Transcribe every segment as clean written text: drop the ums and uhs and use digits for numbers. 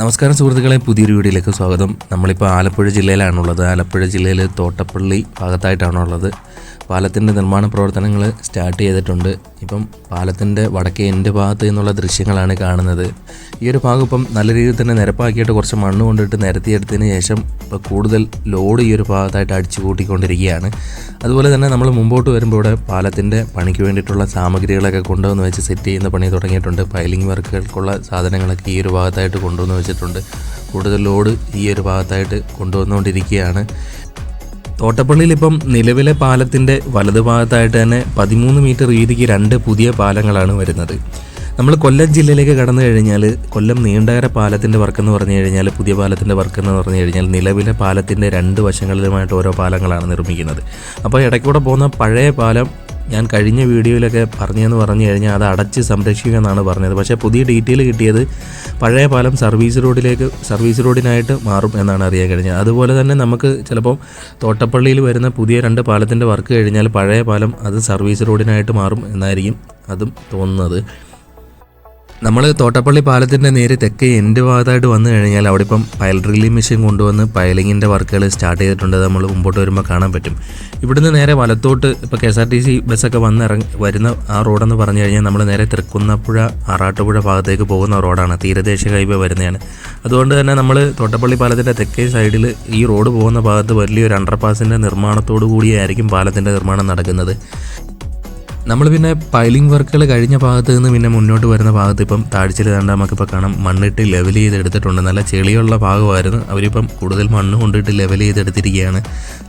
നമസ്കാരം സുഹൃത്തുക്കളെ, പുതിയൊരു വീഡിയോയിലേക്ക് സ്വാഗതം. നമ്മളിപ്പോൾ ആലപ്പുഴ ജില്ലയിലാണുള്ളത്. ആലപ്പുഴ ജില്ലയിൽ തോട്ടപ്പള്ളി ഭാഗത്തായിട്ടാണുള്ളത്. പാലത്തിൻ്റെ നിർമ്മാണ പ്രവർത്തനങ്ങൾ സ്റ്റാർട്ട് ചെയ്തിട്ടുണ്ട്. ഇപ്പം പാലത്തിൻ്റെ വടക്കേ എൻ്റെ ഭാഗത്ത് നിന്നുള്ള ദൃശ്യങ്ങളാണ് കാണുന്നത്. ഈ ഒരു ഭാഗം ഇപ്പം നല്ല രീതിയിൽ തന്നെ നിരപ്പാക്കിയിട്ട് കുറച്ച് മണ്ണ് കൊണ്ടിട്ട് നിരത്തിയെടുത്തതിന് ശേഷം ഇപ്പോൾ കൂടുതൽ ലോഡ് ഈ ഒരു ഭാഗത്തായിട്ട് അടിച്ചു കൂട്ടിക്കൊണ്ടിരിക്കുകയാണ്. അതുപോലെ തന്നെ നമ്മൾ മുമ്പോട്ട് വരുമ്പോൾ ഇവിടെ പാലത്തിൻ്റെ പണിക്ക് വേണ്ടിയിട്ടുള്ള സാമഗ്രികളൊക്കെ കൊണ്ടുവന്ന് വെച്ച് സെറ്റ് ചെയ്യുന്ന പണി തുടങ്ങിയിട്ടുണ്ട്. പൈലിംഗ് വർക്കുകൾക്കുള്ള സാധനങ്ങളൊക്കെ ഈ ഒരു ഭാഗത്തായിട്ട് കൊണ്ടുവന്ന് വെച്ചിട്ടുണ്ട്. കൂടുതൽ ലോഡ് ഈ ഒരു ഭാഗത്തായിട്ട് കൊണ്ടുവന്നുകൊണ്ടിരിക്കുകയാണ്. തോട്ടപ്പള്ളിയിൽ ഇപ്പം നിലവിലെ പാലത്തിൻ്റെ വലതുഭാഗത്തായിട്ട് തന്നെ 13 മീറ്റർ വീതിക്ക് 2 പുതിയ പാലങ്ങളാണ് വരുന്നത്. നമ്മൾ കൊല്ലം ജില്ലയിലേക്ക് കടന്നു കഴിഞ്ഞാൽ കൊല്ലം നീണ്ടകര പാലത്തിൻ്റെ വർക്കെന്ന് പറഞ്ഞു കഴിഞ്ഞാൽ, പുതിയ പാലത്തിൻ്റെ വർക്കെന്ന് പറഞ്ഞു കഴിഞ്ഞാൽ നിലവിലെ പാലത്തിൻ്റെ 2 വശങ്ങളിലുമായിട്ട് ഓരോ പാലങ്ങളാണ് നിർമ്മിക്കുന്നത്. അപ്പോൾ ഇടയ്ക്കൂടെ പോകുന്ന പഴയ പാലം ഞാൻ കഴിഞ്ഞ വീഡിയോയിലൊക്കെ പറഞ്ഞു കഴിഞ്ഞാൽ അത് അടച്ച് സംരക്ഷിക്കുക എന്നാണ് പറഞ്ഞത്. പക്ഷേ പുതിയ ഡീറ്റെയിൽ കിട്ടിയത് പഴയ പാലം സർവീസ് റോഡിനായിട്ട് മാറും എന്നാണ് അറിയാൻ കഴിഞ്ഞത്. അതുപോലെ തന്നെ നമുക്ക് ചിലപ്പോൾ തോട്ടപ്പള്ളിയിൽ വരുന്ന പുതിയ 2 പാലത്തിൻ്റെ വർക്ക് കഴിഞ്ഞാൽ പഴയ പാലം അത് സർവീസ് റോഡിനായിട്ട് മാറും എന്നായിരിക്കും അതും തോന്നുന്നത്. നമ്മൾ തോട്ടപ്പള്ളി പാലത്തിൻ്റെ നേരെ തെക്കേ എൻ്റെ ഭാഗത്തായിട്ട് വന്നു കഴിഞ്ഞാൽ അവിടെ ഇപ്പം പൈൽ ഡ്രില്ലിംഗ് മെഷീൻ കൊണ്ടുവന്ന് പൈലിങ്ങിൻ്റെ വർക്കുകൾ സ്റ്റാർട്ട് ചെയ്തിട്ടുണ്ട്. നമ്മൾ മുമ്പോട്ട് വരുമ്പോൾ കാണാൻ പറ്റും. ഇവിടുന്ന് നേരെ വലത്തോട്ട് ഇപ്പോൾ KSRTC ബസ്സൊക്കെ വരുന്ന ആ റോഡെന്ന് പറഞ്ഞു കഴിഞ്ഞാൽ നമ്മൾ നേരെ തൃക്കുന്നപ്പുഴ ആറാട്ടുപുഴ ഭാഗത്തേക്ക് പോകുന്ന റോഡാണ്. തീരദേശ ഹൈവേ വരുന്നതാണ്. അതുകൊണ്ട് തന്നെ നമ്മൾ തോട്ടപ്പള്ളി പാലത്തിൻ്റെ തെക്കേ സൈഡിൽ ഈ റോഡ് പോകുന്ന ഭാഗത്ത് വലിയൊരു അണ്ടർപാസിൻ്റെ നിർമ്മാണത്തോടു കൂടിയായിരിക്കും പാലത്തിൻ്റെ നിർമ്മാണം നടക്കുന്നത്. നമ്മൾ പിന്നെ പൈലിംഗ് വർക്കുകൾ കഴിഞ്ഞ ഭാഗത്ത് നിന്ന് പിന്നെ മുന്നോട്ട് വരുന്ന ഭാഗത്ത് ഇപ്പം താഴ്ചയിൽ കണ്ടാൽ നമുക്കിപ്പോൾ കാണാം മണ്ണിട്ട് ലെവൽ ചെയ്തെടുത്തിട്ടുണ്ട്. നല്ല ചെളിയുള്ള ഭാഗമായിരുന്നു. അവരിപ്പം കൂടുതൽ മണ്ണ് കൊണ്ടിട്ട് ലെവൽ ചെയ്തെടുത്തിരിക്കുകയാണ്.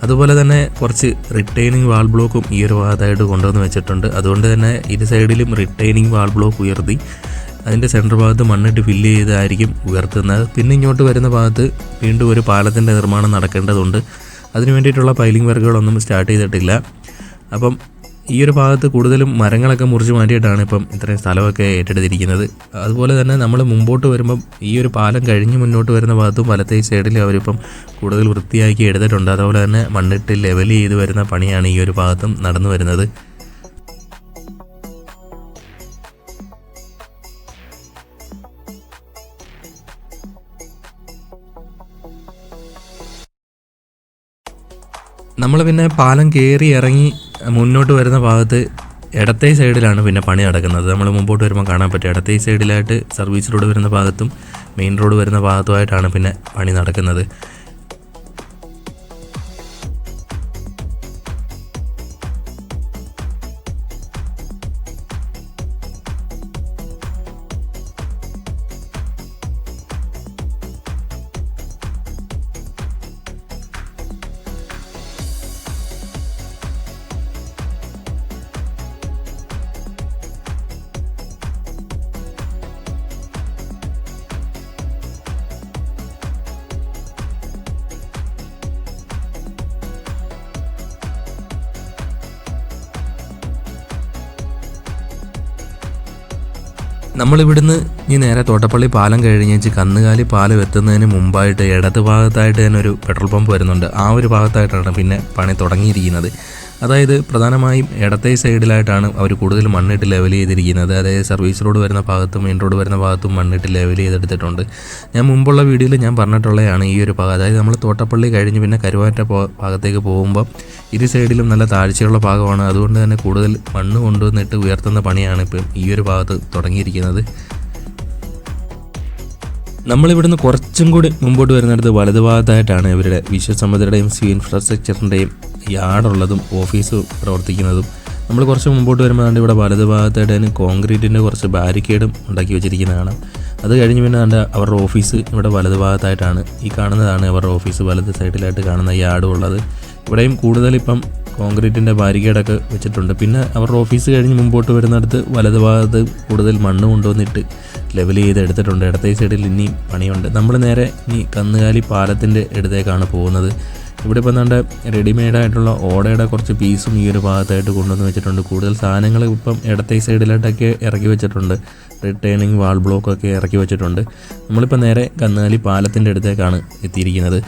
അതുപോലെ തന്നെ കുറച്ച് റിട്ടൈനിങ് വാൾ ബ്ലോക്കും ഈ ഒരു ഭാഗത്തായിട്ട് കൊണ്ടുവന്ന് വെച്ചിട്ടുണ്ട്. അതുകൊണ്ട് തന്നെ ഇരു സൈഡിലും റിട്ടൈനിങ് വാൾ ബ്ലോക്ക് ഉയർത്തി അതിൻ്റെ സെൻറ്റർ ഭാഗത്ത് മണ്ണിട്ട് ഫില്ല് ചെയ്തായിരിക്കും ഉയർത്തുന്നത്. പിന്നെ ഇങ്ങോട്ട് വരുന്ന ഭാഗത്ത് വീണ്ടും ഒരു പാലത്തിൻ്റെ നിർമ്മാണം നടക്കേണ്ടതുണ്ട്. അതിന് വേണ്ടിയിട്ടുള്ള പൈലിംഗ് വർക്കുകളൊന്നും സ്റ്റാർട്ട് ചെയ്തിട്ടില്ല. അപ്പം ഈ ഒരു ഭാഗത്ത് കൂടുതലും മരങ്ങളൊക്കെ മുറിച്ച് മാറ്റിയിട്ടാണ് ഇപ്പം ഇത്രയും സ്ഥലമൊക്കെ ഏറ്റെടുത്തിരിക്കുന്നത്. അതുപോലെ തന്നെ നമ്മൾ മുമ്പോട്ട് വരുമ്പം ഈ ഒരു പാലം കഴിഞ്ഞ് മുന്നോട്ട് വരുന്ന ഭാഗത്തും വലത്തേ സൈഡിൽ അവരിപ്പം കൂടുതൽ വൃത്തിയാക്കി എടുത്തിട്ടുണ്ട്. അതുപോലെ തന്നെ മണ്ണിട്ട് ലെവൽ ചെയ്ത് വരുന്ന പണിയാണ് ഈ ഒരു ഭാഗത്തും നടന്നു വരുന്നത്. നമ്മൾ പിന്നെ പാലം കയറി ഇറങ്ങി മുന്നോട്ട് വരുന്ന ഭാഗത്ത് ഇടത്തേ സൈഡിലാണ് പിന്നെ പണി നടക്കുന്നത്. നമ്മൾ മുമ്പോട്ട് വരുമ്പോൾ കാണാൻ പറ്റും ഇടത്തേ സൈഡിലായിട്ട് സർവീസ് റോഡ് വരുന്ന ഭാഗത്തും മെയിൻ റോഡ് വരുന്ന ഭാഗത്തുമായിട്ടാണ് പിന്നെ പണി നടക്കുന്നത്. നമ്മളിവിടുന്ന് ഈ നേരെ തോട്ടപ്പള്ളി പാലം കഴിഞ്ഞേച്ച് കന്നുകാലി പാലം എത്തുന്നതിന് മുമ്പായിട്ട് ഇടത് ഭാഗത്തായിട്ട് തന്നെ ഒരു പെട്രോൾ പമ്പ് വരുന്നുണ്ട്. ആ ഒരു ഭാഗത്തായിട്ടാണ് പിന്നെ പണി തുടങ്ങിയിരിക്കുന്നത്. അതായത് പ്രധാനമായും ഇടത്തേ സൈഡിലായിട്ടാണ് അവർ കൂടുതൽ മണ്ണിട്ട് ലെവൽ ചെയ്തിരിക്കുന്നത്. അതായത് സർവീസ് റോഡ് വരുന്ന ഭാഗത്തും മെയിൻ റോഡ് വരുന്ന ഭാഗത്തും മണ്ണിട്ട് ലെവൽ ചെയ്തെടുത്തിട്ടുണ്ട്. ഞാൻ മുമ്പുള്ള വീഡിയോയിൽ ഞാൻ പറഞ്ഞിട്ടുള്ളതാണ് ഈ ഒരു ഭാഗം. അതായത് നമ്മൾ തോട്ടപ്പള്ളി കഴിഞ്ഞ് പിന്നെ കരുവാറ്റ ഭാഗത്തേക്ക് പോകുമ്പോൾ ഇരു സൈഡിലും നല്ല താഴ്ചയുള്ള ഭാഗമാണ്. അതുകൊണ്ട് തന്നെ കൂടുതൽ മണ്ണ് കൊണ്ടുവന്നിട്ട് ഉയർത്തുന്ന പണിയാണ് ഇപ്പം ഈ ഒരു ഭാഗത്ത് തുടങ്ങിയിരിക്കുന്നത്. നമ്മളിവിടുന്ന് കുറച്ചും കൂടി മുമ്പോട്ട് വരുന്നിടത്ത് വലതുഭാഗത്തായിട്ടാണ് ഇവരുടെ വിശ്വസമുദ്രയുടെയും സിവിൽ ഇൻഫ്രാസ്ട്രക്ചറിൻ്റെയും യാർഡുള്ളതും ഓഫീസ് പ്രവർത്തിക്കുന്നതും. നമ്മൾ കുറച്ച് മുമ്പോട്ട് വരുമ്പോൾ ഇവിടെ വലതുഭാഗത്തായിട്ട് തന്നെ കോൺക്രീറ്റിൻ്റെ കുറച്ച് ബാരിക്കേഡും ഉണ്ടാക്കി വെച്ചിരിക്കുന്നതാണ്. അത് കഴിഞ്ഞ് പിന്നെ അവരുടെ ഓഫീസ് ഇവിടെ വലതുഭാഗത്തായിട്ടാണ്. ഈ കാണുന്നതാണ് അവരുടെ ഓഫീസ്. വലത് സൈഡിലായിട്ട് കാണുന്ന യാർഡും ഉള്ളത്. ഇവിടെയും കൂടുതലിപ്പം കോൺക്രീറ്റിൻ്റെ ബാരിക്കേഡൊക്കെ വെച്ചിട്ടുണ്ട്. പിന്നെ അവരുടെ ഓഫീസ് കഴിഞ്ഞ് മുമ്പോട്ട് വരുന്നിടത്ത് വലതുഭാഗത്ത് കൂടുതൽ മണ്ണ് കൊണ്ടുവന്നിട്ട് ലെവൽ ചെയ്ത് എടുത്തിട്ടുണ്ട്. ഇടത്തേ സൈഡിൽ ഇനിയും പണിയുണ്ട്. നമ്മൾ നേരെ ഇനി കന്നുകാലി പാലത്തിൻ്റെ അടുത്തേക്കാണ് പോകുന്നത്. ഇവിടെ ഇപ്പം എന്താണ്ട് റെഡിമെയ്ഡായിട്ടുള്ള ഓടയുടെ കുറച്ച് പീസും ഈ ഒരു ഭാഗത്തായിട്ട് കൊണ്ടുവന്ന് വെച്ചിട്ടുണ്ട്. കൂടുതൽ സാധനങ്ങൾ ഇപ്പം ഇടത്തേ സൈഡിലായിട്ടൊക്കെ ഇറക്കി വെച്ചിട്ടുണ്ട്. റിട്ടേണിങ് വാൾ ബ്ലോക്കൊക്കെ ഇറക്കി വെച്ചിട്ടുണ്ട്. നമ്മളിപ്പോൾ നേരെ കന്നുകാലി പാലത്തിൻ്റെ അടുത്തേക്കാണ് എത്തിയിരിക്കുന്നത്.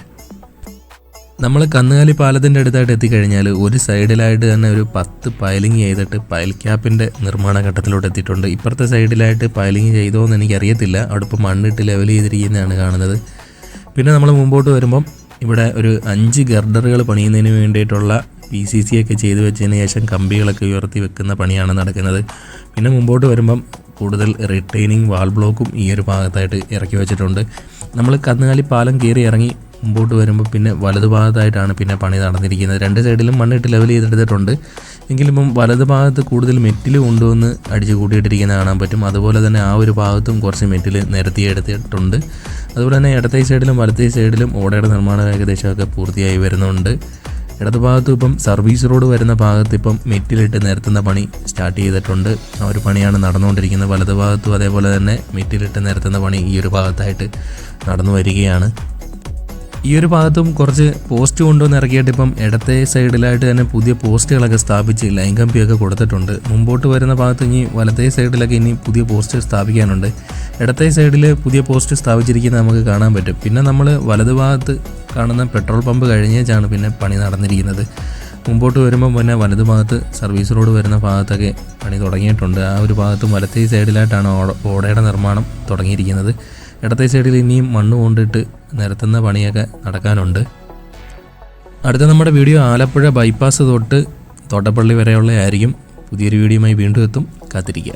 നമ്മൾ കന്നുകാലി പാലത്തിൻ്റെ അടുത്തായിട്ട് എത്തിക്കഴിഞ്ഞാൽ ഒരു സൈഡിലായിട്ട് തന്നെ ഒരു 10 പൈലിംഗ് ചെയ്തിട്ട് പൈൽ ക്യാപ്പിൻ്റെ നിർമ്മാണ ഘട്ടത്തിലോട്ട് എത്തിയിട്ടുണ്ട്. ഇപ്പുറത്തെ സൈഡിലായിട്ട് പൈലിംഗ് ചെയ്തോ എന്ന് എനിക്കറിയത്തില്ല. അവിടെ ഇപ്പോൾ മണ്ണിട്ട് ലെവൽ ചെയ്തിരിക്കുന്നതാണ് കാണുന്നത്. പിന്നെ നമ്മൾ മുമ്പോട്ട് വരുമ്പം ഇവിടെ ഒരു 5 ഗർഡറുകൾ പണിയുന്നതിന് വേണ്ടിയിട്ടുള്ള PCC ഒക്കെ ചെയ്ത് വെച്ചതിന് ശേഷം കമ്പികളൊക്കെ ഉയർത്തി വെക്കുന്ന പണിയാണ് നടക്കുന്നത്. പിന്നെ മുമ്പോട്ട് വരുമ്പം കൂടുതൽ റിട്ടൈനിങ് വാൾ ബ്ലോക്കും ഈ ഒരു ഭാഗത്തായിട്ട് ഇറക്കി വെച്ചിട്ടുണ്ട്. നമ്മൾ കന്നുകാലി പാലം കയറി ഇറങ്ങി മുമ്പോട്ട് വരുമ്പോൾ പിന്നെ വലതുഭാഗത്തായിട്ടാണ് പിന്നെ പണി നടന്നിരിക്കുന്നത്. 2 സൈഡിലും മണ്ണിട്ട് ലെവൽ ചെയ്തെടുത്തിട്ടുണ്ട്. എങ്കിലും ഇപ്പം വലതുഭാഗത്ത് കൂടുതൽ മെറ്റിൽ കൊണ്ടുവന്ന് അടിച്ച് കൂട്ടിയിട്ടിരിക്കുന്നത് കാണാൻ പറ്റും. അതുപോലെ തന്നെ ആ ഒരു ഭാഗത്തും കുറച്ച് മെറ്റിൽ നിരത്തിയെടുത്തിട്ടുണ്ട്. അതുപോലെ തന്നെ ഇടത്തെ സൈഡിലും വലത്തെ സൈഡിലും ഓടയുടെ നിർമ്മാണം ഏകദേശമൊക്കെ പൂർത്തിയായി വരുന്നുണ്ട്. ഇടത് ഭാഗത്തും ഇപ്പം സർവീസ് റോഡ് വരുന്ന ഭാഗത്ത് ഇപ്പം മെറ്റിലിട്ട് നിരത്തുന്ന പണി സ്റ്റാർട്ട് ചെയ്തിട്ടുണ്ട്. ആ ഒരു പണിയാണ് നടന്നുകൊണ്ടിരിക്കുന്നത്. വലത് ഭാഗത്തും അതേപോലെ തന്നെ മെറ്റിലിട്ട് നിരത്തുന്ന പണി ഈ ഒരു ഭാഗത്തായിട്ട് നടന്നു വരികയാണ്. ഈ ഒരു ഭാഗത്തും കുറച്ച് പോസ്റ്റ് കൊണ്ടുവന്ന് ഇറക്കിയിട്ട് ഇപ്പം ഇടത്തെ സൈഡിലായിട്ട് തന്നെ പുതിയ പോസ്റ്റുകളൊക്കെ സ്ഥാപിച്ച് ലൈൻ കമ്പിയൊക്കെ കൊടുത്തിട്ടുണ്ട്. മുമ്പോട്ട് വരുന്ന ഭാഗത്ത് ഇനി വലത്തെ സൈഡിലൊക്കെ ഇനി പുതിയ പോസ്റ്റ് സ്ഥാപിക്കാനുണ്ട്. ഇടത്തെ സൈഡിൽ പുതിയ പോസ്റ്റ് സ്ഥാപിച്ചിരിക്കുന്നത് നമുക്ക് കാണാൻ പറ്റും. പിന്നെ നമ്മൾ വലത് ഭാഗത്ത് കാണുന്ന പെട്രോൾ പമ്പ് കഴിഞ്ഞേച്ചാണ് പിന്നെ പണി നടന്നിരിക്കുന്നത്. മുമ്പോട്ട് വരുമ്പോൾ പിന്നെ വലത് ഭാഗത്ത് സർവീസ് റോഡ് വരുന്ന ഭാഗത്തൊക്കെ പണി തുടങ്ങിയിട്ടുണ്ട്. ആ ഒരു ഭാഗത്തും വലത്തെ സൈഡിലായിട്ടാണ് ഓടയുടെ നിർമ്മാണം തുടങ്ങിയിരിക്കുന്നത്. ഇടത്തെ സൈഡിൽ ഇനിയും മണ്ണ് കൊണ്ടിട്ട് നിരത്തുന്ന പണിയൊക്കെ നടക്കാനുണ്ട്. അടുത്ത നമ്മുടെ വീഡിയോ ആലപ്പുഴ ബൈപ്പാസ് തൊട്ട് തോട്ടപ്പള്ളി വരെയുള്ള ആയിരിക്കും. പുതിയൊരു വീഡിയോയുമായി വീണ്ടും എത്തും. കാത്തിരിക്കുക.